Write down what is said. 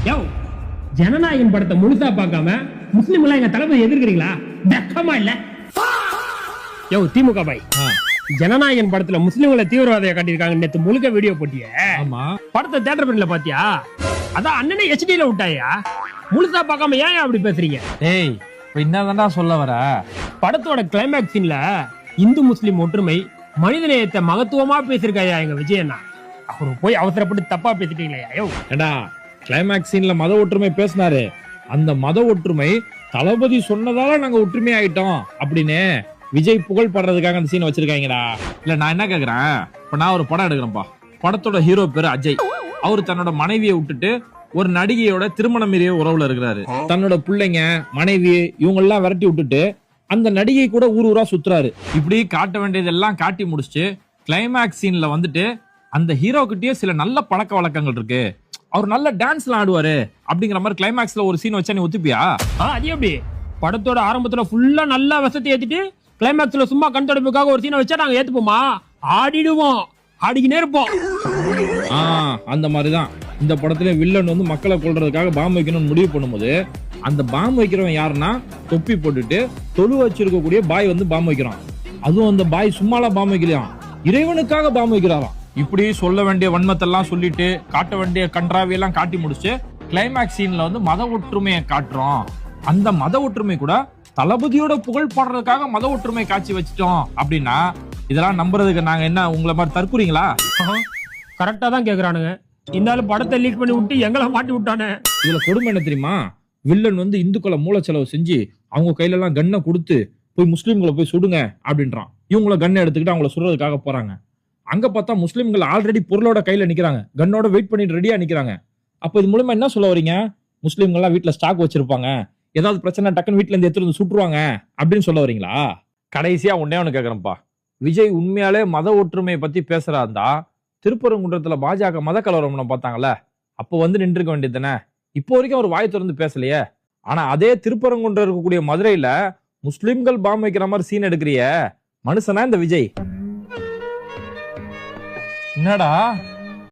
யோ, ஜனநாயகன் படத்தை முழுசா பார்க்காம முஸ்லிம்களா எங்க தளபதி எதிர்க்கிறீங்களா? வெக்கமா இல்ல? யோ திமுக பாய், ஜனநாயகன் படத்துல முஸ்லிம்களை தீவிரவாதியா காட்டியிருக்காங்க. நேத்து முழுக்க வீடியோ போட்டிய. ஆமா, படத்தை தியேட்டர் பிரிண்ட்ல பாத்தியா? அதான் அண்ணனே ஹெச்டில விட்டாயா? முழுசா பார்க்காம ஏன் அப்படி பேசுறீங்க? டேய் என்னதான்டா சொல்ல வர? படத்தோட கிளைமேக்ஸ் சீன்ல இந்து முஸ்லிம் ஒற்றுமை, மனிதநேயத்தை மகத்துவமா பேசிருக்காயா எங்க விஜயண்ணா. அவரு போய் அவசரப்பட்டு தப்பா பேசிட்டீங்களா? யோ ஏண்டா, கிளைமேக்ஸ் சீன்ல மத ஒற்றுமை பேசினாரு. அந்த மத ஒற்றுமை தளபதி சொன்னதால நாங்க ஒற்றுமை ஆயிட்டோம் அப்படின்னு விஜய் புகழ் படுறதுக்காக அந்த சீன் வச்சிருக்காங்கடா. இல்ல நான் என்ன கேக்குறேன், இப்ப நான் ஒரு படம் எடுக்கிறேன்ப்பா. படத்தோட ஹீரோ பேரு அஜய். அவரு தன்னோட மனைவியை விட்டுட்டு ஒரு நடிகையோட திருமணம் மீறிய உறவுல இருக்கிறாரு. தன்னோட பிள்ளைங்க, மனைவி இவங்க எல்லாம் விரட்டி விட்டுட்டு அந்த நடிகை கூட ஊர் ஊரா சுத்துறாரு. இப்படி காட்ட வேண்டியதெல்லாம் காட்டி முடிச்சுட்டு கிளைமேக்ஸ் சீன்ல வந்துட்டு அந்த ஹீரோ கிட்டயே சில நல்ல பழக்க வழக்கங்கள் இருக்கு, அவர் நல்ல டான்ஸ்லாம் ஆடுவாரு அப்படிங்கிற மாதிரி கிளைமேக்ஸ்ல ஒரு சீன் வச்சா நீ ஒத்துப்பியா? அது எப்படி? படத்தோட ஆரம்பத்துல ஃபுல்லா நல்லா வசதி ஏத்திட்டு கிளைமேக்ஸ்ல சும்மா கண் தொடப்புக்காக ஒரு சீனை வச்சா நாங்க ஏத்துப்போமா? ஆடிடுவோம், ஆடிக்கினே இருப்போம். அந்த மாதிரிதான் இந்த படத்துல வில்லன் வந்து மக்களை கொல்றதுக்காக பாம்பு வைக்கணும்னு முடிவு பண்ணும்போது அந்த பாம்பு வைக்கிறவன் யாருன்னா தொப்பி போட்டுட்டு தொழு வச்சிருக்கக்கூடிய பாய் வந்து பாம்பு வைக்கிறான். அதுவும் அந்த பாய் சும்மாலாம் பாம்பு வைக்கலாம், இறைவனுக்காக பாம்பு வைக்கிறாராம். இப்படி சொல்ல வேண்டிய வன்மத்தெல்லாம் சொல்லிட்டு காட்ட வேண்டிய கன்றாவியெல்லாம் காட்டி முடிச்சு கிளைமேக்ஸ் சீன்ல வந்து மத ஒற்றுமையை காட்டுறோம். அந்த மத ஒற்றுமை கூட தளபதியோட புகழ் பாடுறதுக்காக மத ஒற்றுமை காட்சி வச்சிட்டோம் அப்படின்னா இதெல்லாம் நம்புறதுக்கு நாங்க என்ன உங்களை மாதிரி தற்கூறீங்களா? கரெக்டா தான் கேக்குறானுங்க. இருந்தாலும் படத்தை லீக் பண்ணி விட்டு எங்களை மாட்டி விட்டானே. இதுல கொடுமை என்ன தெரியுமா? வில்லன் வந்து இந்துக்களை மூலச்செலவு செஞ்சு அவங்க கையில எல்லாம் கன்னை கொடுத்து போய் முஸ்லீம்களை போய் சுடுங்க அப்படின்றான். இவங்கள கன்னை எடுத்துக்கிட்டு அவங்கள சுடுறதுக்காக போறாங்க. அங்க பார்த்தா முஸ்லீம்கள் ஆல்ரெடி பொருளோட கையில நிக்கிறாங்க, கன்னோட வெயிட் பண்ணிட்டு ரெடியா நிக்கிறாங்க. அப்ப இது மூலமா என்ன சொல்ல வரீங்க? முஸ்லீம்கள் வீட்டுல ஸ்டாக் வச்சிருப்பாங்க, ஏதாவது பிரச்சனை டக்குன்னு வீட்டுல இருந்து எடுத்து வந்து சுட்டுருவாங்க அப்படின்னு சொல்ல வரீங்களா? கடைசியா ஒன்னே ஒண்ணு கேக்குறேன்ப்பா, விஜய் உண்மையாலே மத ஒற்றுமையை பத்தி பேசுறா இருந்தா திருப்பரங்குன்றத்துல பாஜக மத கலவரம் பார்த்தாங்கல்ல, அப்ப வந்து நின்றுக்க வேண்டியது தானே? இப்போ வரைக்கும் அவர் வாய் திறந்து பேசலையே. ஆனா அதே திருப்பரங்குன்றம் இருக்கக்கூடிய மதுரையில முஸ்லிம்கள் பாம்பு வைக்கிற மாதிரி சீன் எடுக்கிறிய மனுஷனா இந்த விஜய்? என்னடா